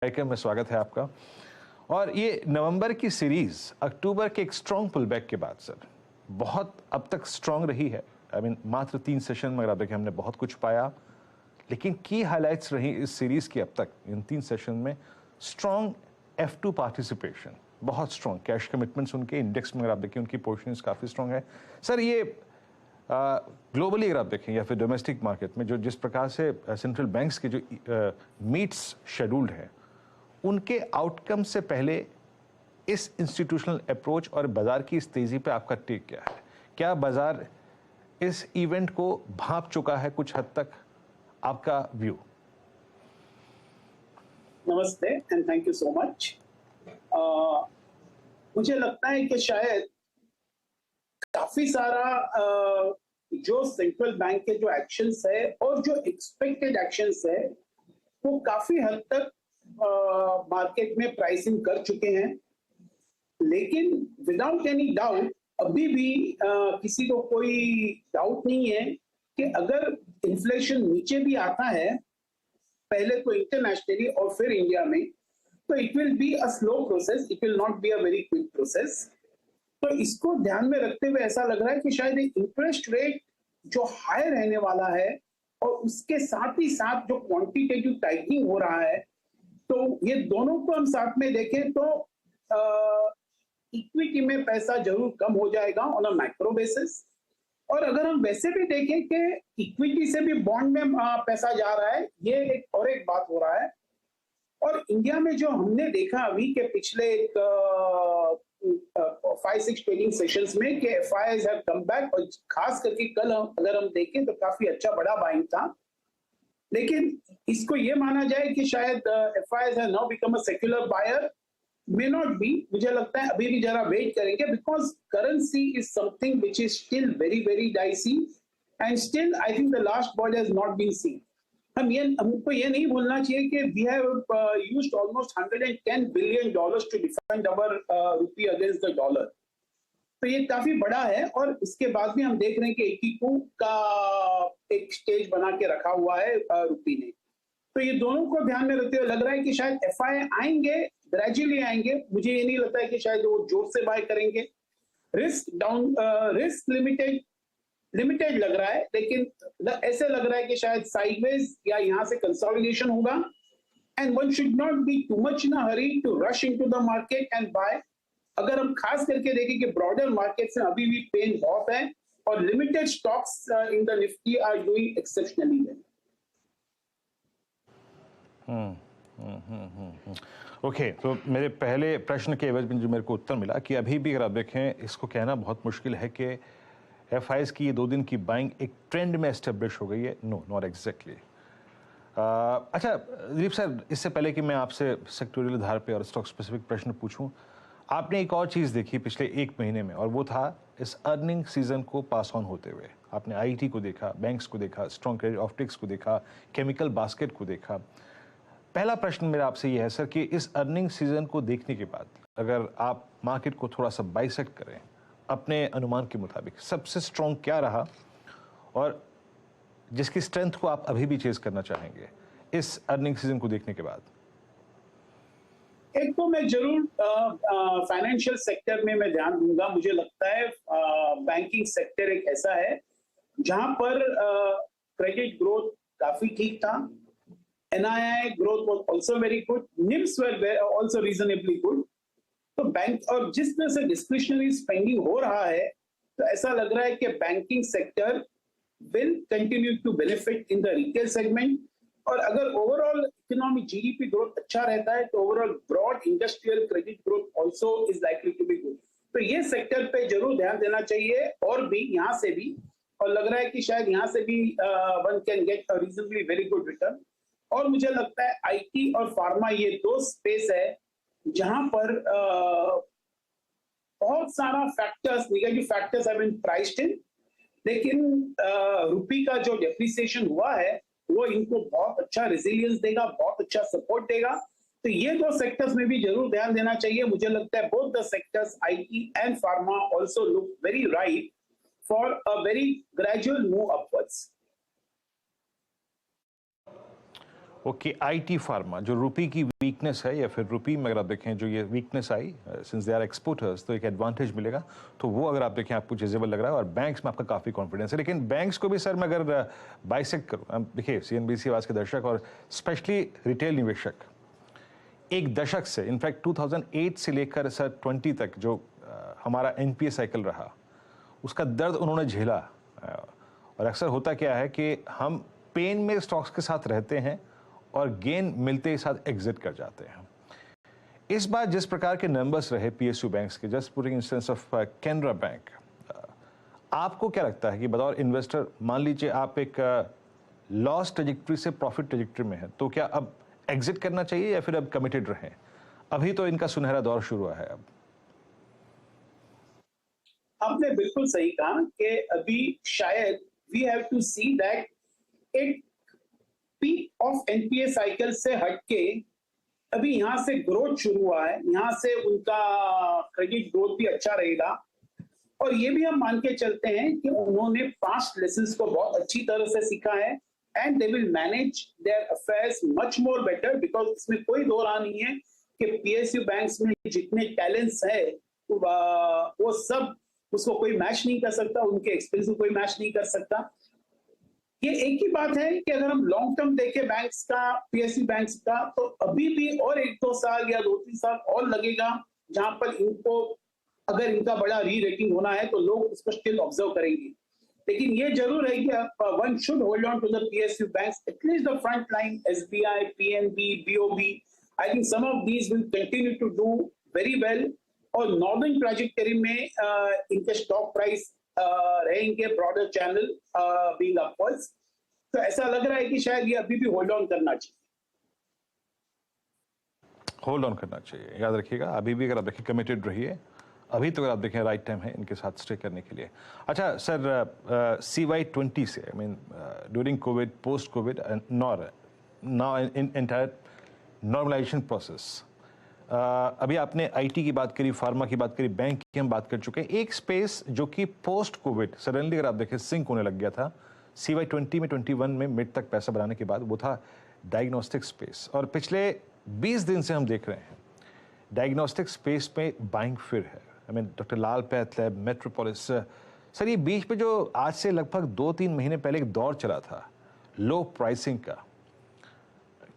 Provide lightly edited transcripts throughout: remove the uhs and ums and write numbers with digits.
कार्यक्रम में स्वागत है आपका। और ये नवंबर की सीरीज अक्टूबर के एक स्ट्रॉन्ग पुल बैक के बाद सर बहुत अब तक स्ट्रॉन्ग रही है। मात्र 3 सेशन में अगर आप देखें हमने बहुत कुछ पाया, लेकिन की हाइलाइट्स रही इस सीरीज की अब तक इन 3 सेशन में स्ट्रॉन्ग F2 पार्टिसिपेशन, बहुत स्ट्रॉन्ग कैश कमिटमेंट्स उनके इंडेक्स में अगर आप देखें उनकी पोजीशंस काफ़ी स्ट्रॉन्ग है सर। ये ग्लोबली अगर आप देखें या फिर डोमेस्टिक मार्केट में जो जिस प्रकार से सेंट्रल बैंक्स के जो मीट्स शेड्यूल्ड हैं उनके आउटकम से पहले इस इंस्टीट्यूशनल अप्रोच और बाजार की इस तेजी पे आपका टेक क्या है? क्या बाजार इस इवेंट को भांप चुका है कुछ हद तक? आपका व्यू। नमस्ते and thank you so much. मुझे लगता है कि शायद काफी सारा जो सेंट्रल बैंक के जो एक्शंस है और जो एक्सपेक्टेड एक्शंस है वो काफी हद तक मार्केट में प्राइसिंग कर चुके हैं, लेकिन विदाउट एनी डाउट अभी भी किसी को कोई डाउट नहीं है कि अगर इन्फ्लेशन नीचे भी आता है पहले तो इंटरनेशनली और फिर इंडिया में, तो it will be a slow process, it will not be a very quick process. तो इसको ध्यान में रखते हुए ऐसा लग रहा है कि शायद इंटरेस्ट रेट जो हाई रहने वाला है और उसके साथ ही साथ जो क्वांटिटेटिव टाइटनिंग हो रहा है, तो ये दोनों को हम साथ में देखें तो इक्विटी में पैसा जरूर कम हो जाएगा ऑन अ मैक्रो बेसिस। और अगर हम वैसे भी देखें कि इक्विटी से भी बॉन्ड में पैसा जा रहा है, ये एक बात हो रहा है। और इंडिया में जो हमने देखा अभी के पिछले 5-6 ट्रेडिंग सेशंस में कि एफआईआईज हैव कम बैक, और खास करके कल अगर हम देखें तो काफी अच्छा बड़ा बाइंग था। लेकिन इसको ये माना जाए कि शायद FIIs have now become a secular buyer, may not be, मुझे लगता है अभी भी जरा वेट करेंगे, because currency is something which is still very very dicey and still I think the last ball has not been seen. हमको ये नहीं भूलना चाहिए कि we have used almost $110 billion to defend our rupee against the dollar, तो ये काफी बड़ा है। और इसके बाद भी हम देख रहे हैं कि 82 का एक स्टेज बना के रखा हुआ है रुपी ने। तो ये दोनों को ध्यान में रखते हुए लग रहा है कि शायद एफआईआई आएंगे, ग्रेजुअली आएंगे। मुझे ये नहीं लगता है कि शायद वो जोर से बाय करेंगे। रिस्क लिमिटेड लग रहा है, लेकिन ऐसे लग रहा है कि शायद साइडवेज या यहां से कंसोलिडेशन होगा। And one should not be too much in a hurry to rush into the market and buy. अगर हम खास करके देखें कि ब्रॉडर मार्केट से अभी भी पेन बहुत है और limited stocks in the Nifty are doing exceptionally well. Okay, तो मेरे पहले प्रश्न के एवज में जो मेरे को उत्तर मिला कि अभी भी अगर आप देखें इसको कहना बहुत मुश्किल है कि एफआईआईज की ये 2 दिन की बाइंग एक ट्रेंड में एस्टेब्लिश हो गई है। No, not exactly. अच्छा दिलीप सर, इससे पहले कि मैं आपसे सेक्टोरियल आधार पे और स्टॉक स्पेसिफिक प्रश्न पूछूं, आपने एक और चीज़ देखी पिछले 1 महीने में, और वो था इस अर्निंग सीजन को पास ऑन होते हुए आपने आईटी को देखा, बैंक्स को देखा, स्ट्रॉन्ग क्रेडिट ऑप्टिक्स को देखा, केमिकल बास्केट को देखा। पहला प्रश्न मेरा आपसे ये है सर कि इस अर्निंग सीजन को देखने के बाद अगर आप मार्केट को थोड़ा सा बाइसेक्ट करें अपने अनुमान के मुताबिक, सबसे स्ट्रॉन्ग क्या रहा और जिसकी स्ट्रेंथ को आप अभी भी चेज करना चाहेंगे इस अर्निंग सीजन को देखने के बाद? एक तो मैं जरूर फाइनेंशियल सेक्टर में मैं ध्यान दूंगा। मुझे लगता है बैंकिंग सेक्टर एक ऐसा है जहां पर क्रेडिट ग्रोथ काफी ठीक था, NII growth was also very good, NIMs were also reasonably good। तो बैंक और जिस तरह से डिस्क्रिशनरी स्पेंडिंग हो रहा है, तो ऐसा लग रहा है कि banking sector will continue to benefit in the retail segment. और अगर ओवरऑल इकोनॉमिक जीडीपी ग्रोथ अच्छा रहता है तो overall broad industrial credit growth also is likely to be good. तो ये सेक्टर पे जरूर ध्यान देना चाहिए, और भी यहां से भी, और लग रहा है कि शायद यहां से भी one can get a reasonably very good return. और मुझे लगता है आईटी और फार्मा ये 2 स्पेस है जहां पर बहुत सारा factors, negative factors have been priced in, लेकिन रुपी का जो डेप्रिसिएशन हुआ है वो इनको बहुत अच्छा रेजिलियंस देगा, बहुत अच्छा सपोर्ट देगा। तो ये 2 सेक्टर्स में भी जरूर ध्यान देना चाहिए। मुझे लगता है both the sectors IT and pharma also look very right for a very gradual move upwards. Okay, IT pharma जो रुपी की वीकनेस है, या फिर रुपी में अगर आप देखें जो ये वीकनेस आई, सिंस दे आर एक्सपोर्टर्स, तो एक एडवांटेज मिलेगा, तो वो अगर आप देखें आपको चेजेबल लग रहा है, और बैंक्स में आपका काफ़ी कॉन्फिडेंस है। लेकिन बैंक्स को भी सर मैं अगर बाइसेक्ट करूँ, देखिए सीएनबीसी आवाज़ के दर्शक और स्पेशली रिटेल निवेशक एक दशक से, इनफैक्ट 2008 से लेकर सर 20 तक जो हमारा एनपीए साइकिल रहा, उसका दर्द उन्होंने झेला। और अक्सर होता क्या है कि हम पेन में स्टॉक्स के साथ रहते हैं और गेन मिलते ही साथ एग्जिट कर जाते हैं। इस बार जिस प्रकार के नंबर्स रहे पीएसयू बैंक्स के, just putting instance of Canara bank, आपको क्या लगता है कि बतौर इन्वेस्टर, मान लीजिए आप एक लॉस ट्रेजेक्ट्री से प्रॉफिट ट्रेजेक्ट्री में है, तो क्या अब एग्जिट करना चाहिए या फिर अब कमिटेड रहें? अभी तो इनका सुनहरा दौर शुरू हुआ है। अब आपने बिल्कुल सही कहा कि अभी शायद we have to see that एक पीक ऑफ एनपीए साइकिल से हटके अभी यहां से ग्रोथ शुरू हुआ है, यहां से उनका क्रेडिट ग्रोथ भी अच्छा रहेगा। और ये भी हम मान के चलते हैं कि उन्होंने पास्ट लेसन्स को बहुत अच्छी तरह से सीखा है, and they will manage there affairs much more better, because इसमें कोई दो राह नहीं है कि पीएसयू बैंक्स में जितने टैलेंट्स है वो सब उसको कोई मैच नहीं कर सकता, उनके एक्सपीरियंस को कोई मैच नहीं कर सकता। ये एक ही बात है कि अगर हम लॉन्ग टर्म देखें बैंक्स का, पीएसयू बैंक्स का, तो अभी भी और 1-2 साल या 2-3 साल और लगेगा जहां पर इनको, अगर इनका बड़ा री रेटिंग होना है तो लोग उसको स्टिल ऑब्जर्व करेंगे। लेकिन ये जरूर है कि one should hold on to the PSU banks, at least the front line, SBI, PNB, BOB. I think some of these will continue to do very well, और नॉर्दर्न ट्रैजेक्टरी में इनके स्टॉक प्राइस रहेंगे ब्रॉडर चैनल बीइंग अपवर्ड्स। तो ऐसा लग रहा है कि शायद ये अभी भी होल्ड ऑन करना चाहिए। होल्ड ऑन करना चाहिए, याद रखिएगा। अभी भी अगर आप देखें कमिटेड रहिए, अभी तो अगर आप देखें राइट टाइम है इनके साथ स्टे करने के लिए। अच्छा सर, CY20 से, I mean during Covid, post Covid, now in entire normalisation process, अभी आपने आईटी की बात करी, फार्मा की बात करी, बैंक की हम बात कर चुके हैं। एक स्पेस जो कि पोस्ट कोविड सडनली अगर आप देखें सिंक होने लग गया था CY20 में, 21 में मिड तक पैसा बनाने के बाद, वो था डायग्नोस्टिक स्पेस। और पिछले 20 दिन से हम देख रहे हैं डायग्नोस्टिक स्पेस में बाइंग फिर है। I mean doctor Lal path lab, metropolis. Sir ये बीच पे जो आज से लगभग 2-3 महीने पहले एक दौर चला था लो प्राइसिंग का,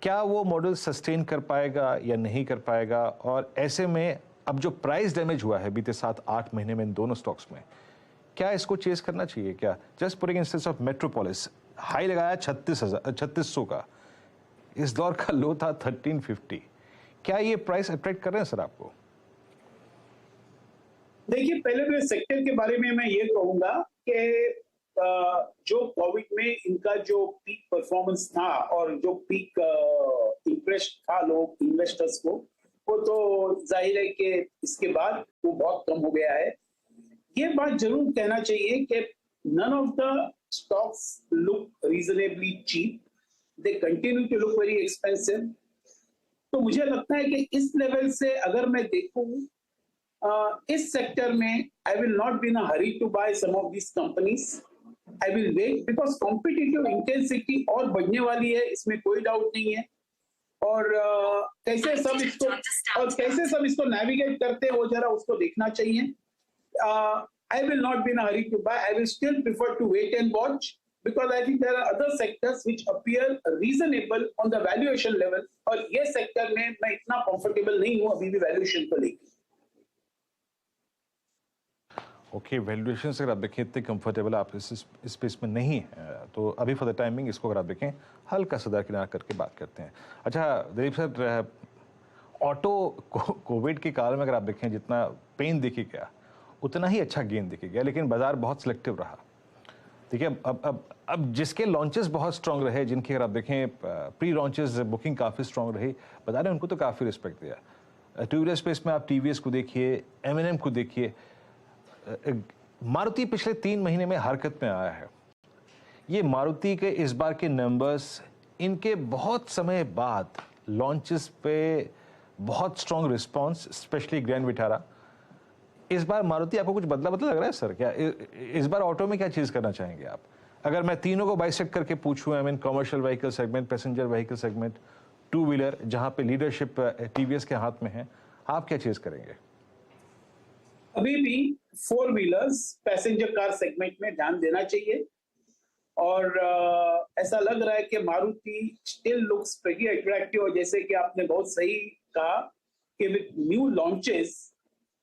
क्या वो मॉडल सस्टेन कर पाएगा या नहीं कर पाएगा? और ऐसे में अब जो प्राइस डैमेज हुआ है बीते 7-8 महीने में इन दोनों स्टॉक्स में, क्या इसको चेस करना चाहिए? क्या just putting instance of metropolis, high लगाया 3600 का, इस दौर का लो था 1350। क्या ये प्राइस अट्रैक्ट कर रहे हैं सर आपको? देखिए, पहले तो इस सेक्टर के बारे में मैं ये कहूंगा कि जो कोविड में इनका जो पीक परफॉर्मेंस था और जो पीक इंटरेस्ट था लोग इन्वेस्टर्स को, वो तो जाहिर है कि इसके बाद वो बहुत कम हो गया है। ये बात जरूर कहना चाहिए कि none of the stocks look reasonably cheap, they continue to look very expensive। तो मुझे लगता है कि इस लेवल से अगर मैं देखूं इस सेक्टर में, I will not be in a hurry to buy some of these companies। I will wait because competitive intensity और बढ़ने वाली है, इसमें कोई डाउट नहीं है। और कैसे सब इसको नेविगेट करते हैं वो जरा उसको देखना चाहिए। I will not be in a hurry to buy। I will still prefer to wait and watch because I think there are other sectors which appear reasonable on the valuation level। और ये sector में मैं इतना comfortable नहीं हूं अभी भी valuation को लेकर। ओके, वैल्यूएशन से अगर आप देखें इतने कंफर्टेबल आप इस स्पेस में नहीं है, तो अभी फॉर द टाइमिंग इसको अगर आप देखें हल्का सा दरकिनार करके बात करते हैं। अच्छा दिलीप सर, ऑटो कोविड के काल में अगर आप देखें जितना पेन दिखे गया उतना ही अच्छा गेन दिखे गया, लेकिन बाजार बहुत सिलेक्टिव रहा। देखिए अब जिसके लॉन्चेस बहुत स्ट्रांग रहे, जिनके अगर आप देखें प्री लॉन्चेस बुकिंग काफ़ी स्ट्रांग रही, बाजार ने उनको तो काफ़ी रिस्पेक्ट दिया। टू व्हीलर स्पेस में आप टीवीएस को देखिए, M&M को देखिए, मारुति पिछले 3 महीने में हरकत में आया है। ये मारुति के इस बार के नंबर्स, इनके बहुत समय बाद लॉन्चेस पे बहुत strong response, specially grand Vitara. इस बार मारुति आपको कुछ बदला लग रहा है सर? क्या इस बार ऑटो में क्या चीज करना चाहेंगे आप? अगर मैं तीनों को बाइसेक्ट करके पूछूं, I mean commercial vehicle segment, passenger vehicle segment, two wheeler जहां पे लीडरशिप टीवीएस के हाथ में है, आप क्या चीज करेंगे? अभी भी four wheelers passenger car segment में ध्यान देना चाहिए और ऐसा लग रहा है कि Maruti still looks pretty attractive, और जैसे कि आपने बहुत सही कहा कि with new launches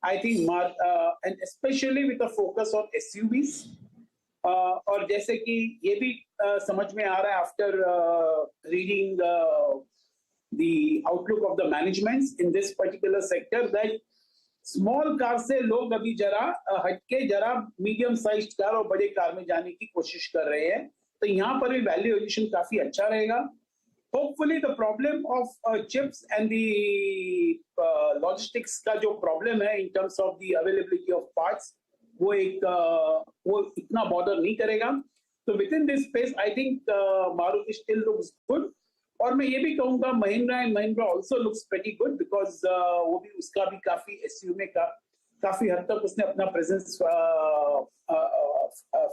I think and specially with a focus on SUVs, और जैसे कि ये भी समझ में आ रहा है after reading the outlook of the management in this particular sector that small car से लोग अभी जरा हटके जरा मीडियम साइज कार और बड़े कार में जाने की कोशिश कर रहे हैं, तो यहाँ पर भी वैल्यू एडिशन काफी अच्छा रहेगा। Hopefully the problem of chips and the logistics का जो प्रॉब्लम है in terms of the availability of parts, वो इतना बॉर्डर नहीं करेगा। तो with in this space I think Maruti still looks good, और मैं ये भी कहूंगा Mahindra and Mahindra also looks pretty good because वो भी उसका भी काफी एसयू में काफी हद तक उसने अपना प्रेजेंस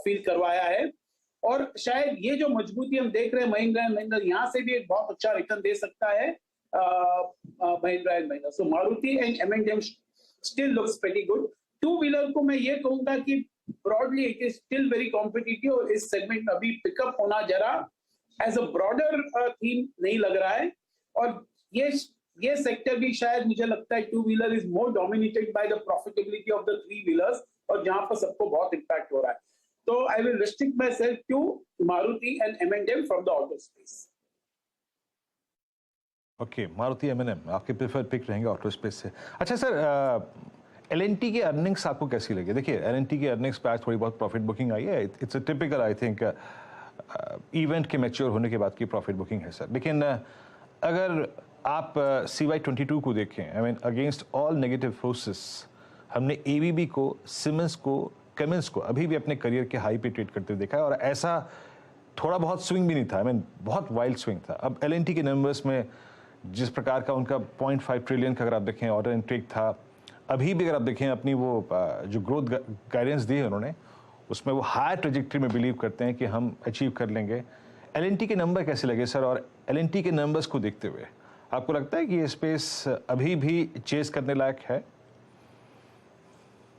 फील करवाया है, और शायद ये जो मजबूती हम देख रहे हैं महिंद्रा एंड महिंद्रा, यहाँ से भी एक बहुत अच्छा रिटर्न दे सकता है Mahindra and Mahindra. So Maruti and M&M still looks pretty good. Two wheeler को मैं ये कहूंगा कि broadly it is still very competitive, और इस सेगमेंट अभी पिकअप होना जरा एज अ ब्रॉडर थीम नहीं लग रहा है, और ये सेक्टर भी शायद मुझे लगता है two wheeler is more dominated by the profitability of the three wheelers, और जहां पर सबको बहुत इंपैक्ट हो रहा है। तो I will restrict myself to Maruti and M&M from the auto space. Okay, Maruti M&M आपके प्रेफर्ड पिक रहेंगे ऑटो स्पेस से। अच्छा सर, L&T की अर्निंग्स आपको कैसी लगी? देखिए L&T की अर्निंग्स पे आज थोड़ी बहुत प्रॉफिट बुकिंग आई है, it's a typical I think event के मैच्योर होने के बाद की प्रॉफिट बुकिंग है सर। लेकिन अगर आप CY22 को देखें, I mean against all negative forces, हमने ABB को, सिमेंस को, कमिंस को अभी भी अपने करियर के हाई पे ट्रेड करते देखा है, और ऐसा थोड़ा बहुत स्विंग भी नहीं था, आई मीन बहुत वाइल्ड स्विंग था। अब L&T के नंबर्स में जिस प्रकार का उनका 0.5 ट्रिलियन का अगर आप देखें ऑर्डर इनटेक था, अभी भी अगर आप देखें अपनी वो जो ग्रोथ गाइडेंस दी है उन्होंने, उसमें वो हाई ट्रेजेक्ट्री में बिलीव करते हैं कि हम अचीव कर लेंगे। L&T के नंबर कैसे लगे सर, और L&T के नंबर्स को देखते हुए आपको लगता है कि ये स्पेस अभी भी चेस करने लायक है?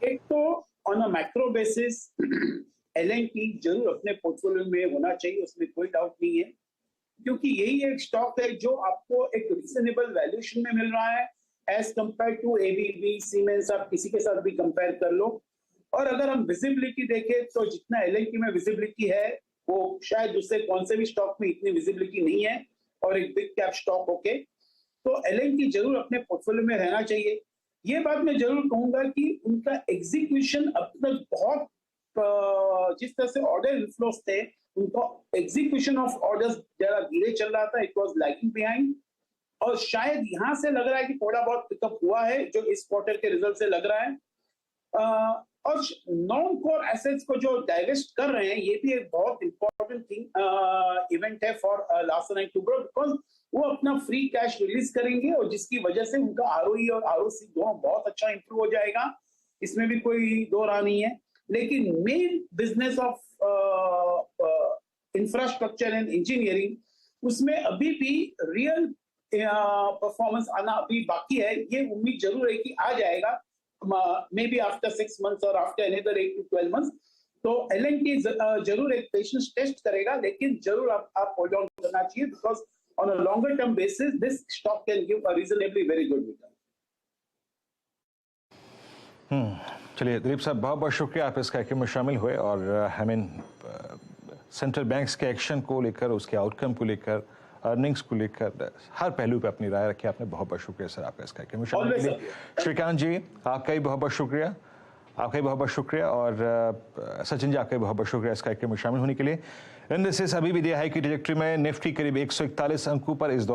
एक तो on a macro basis L&T जरूर अपने पोर्टफोलियो में होना चाहिए, उसमें कोई डाउट नहीं है, क्योंकि यही एक स्टॉक है जो आपको एक रीजनेबल वैल्यूएशन में मिल रहा है as compare to ABB, Siemens, आप किसी के साथ भी कंपेयर कर लो। और अगर हम विजिबिलिटी देखें तो जितना L&T में विजिबिलिटी है वो शायद दूसरे कौन से भी स्टॉक में इतनी विजिबिलिटी नहीं है, और एक बिग कैप स्टॉक होके तो L&T जरूर अपने पोर्टफोलियो में रहना चाहिए। ये बात मैं जरूर कहूंगा कि उनका एग्जीक्यूशन अब तक बहुत जिस तरह से ऑर्डर इनफ्लोस थे, उनका एग्जीक्यूशन ऑफ ऑर्डर्स जरा धीरे चल रहा था, इट वाज लैगिंग बिहाइंड, और शायद यहां से लग रहा है कि थोड़ा बहुत पिकअप हुआ है जो इस क्वार्टर के रिजल्ट से लग रहा है। और नॉन कोर एसेट्स को जो डाइवेस्ट कर रहे हैं, ये भी एक बहुत इंपॉर्टेंट थिंग इवेंट है for Larsen and Toubro, because वो अपना फ्री कैश रिलीज करेंगे और जिसकी वजह से उनका ROE और ROC दोनों बहुत अच्छा इंप्रूव हो जाएगा, इसमें भी कोई दो राह नहीं है। लेकिन main business of infrastructure and engineering, उसमें अभी भी रियल परफॉर्मेंस आना अभी बाकी है। ये उम्मीद जरूर है कि आ जाएगा, मे बी आफ्टर 6 months और आफ्टर अनदर 8 to 12 months। तो L&T जरूर एक पेशेंस टेस्ट करेगा, लेकिन जरूर आप होल्ड ऑन करना चाहिए, because on a longer term basis this stock can give a reasonably very good return. चलिए दिलीप साहब, बहुत बहुत शुक्रिया आप इस कार्यक्रम में शामिल हुए, और आई मीन सेंट्रल बैंक्स के एक्शन को लेकर, उसके आउटकम को लेकर, अर्निंग्स को लेकर हर पहलू पे अपनी राय रखी आपने। बहुत बहुत शुक्रिया सर आपका इस कार्यक्रम में शामिल होने के लिए। श्रीकांत जी आपका भी बहुत बहुत शुक्रिया, आपका भी बहुत बहुत शुक्रिया, और सचिन जी आपका भी बहुत बहुत शुक्रिया इस कार्यक्रम में शामिल होने के लिए। इंडिसेस अभी भी हाई की ट्रैजेक्टरी में, निफ्टी करीब 141 अंकों पर इस दौरान